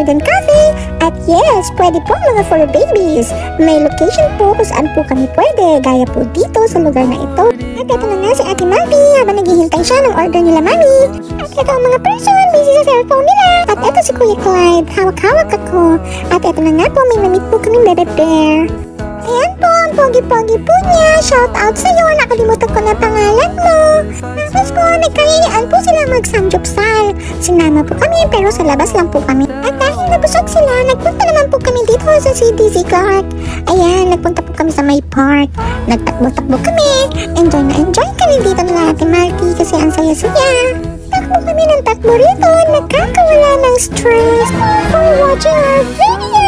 Garden Cafe. At yes, pwede po mga for babies. May location po kung saan po kami pwede, gaya po dito sa lugar na ito. At ito na nga si Ate Marty habang naghihintay siya ng order nila Mami. At ito ang mga person, busy sa cellphone nila. At ito si Kuya Clyde, hawak-hawak ako. At ito na nga po, may namit po kaming bebe bear. Ayan po, ang pogi-pogi po niya. Shout out sa'yo, nakalimutan ko na pangalan mo. Tapos po, nagkayayaan po sila mag-samgyupsal. Sinama po kami pero sa labas lang po kami. At dahil nabusog sila, nagpunta naman po kami dito sa CDC Clark. Ayan, nagpunta po kami sa may park. Nagtakbo-takbo kami. Enjoy na enjoy kami dito na Ate Marty kasi ang saya-saya. Takbo kami ng takbo rito, nagkakawala ng stress for watching our video.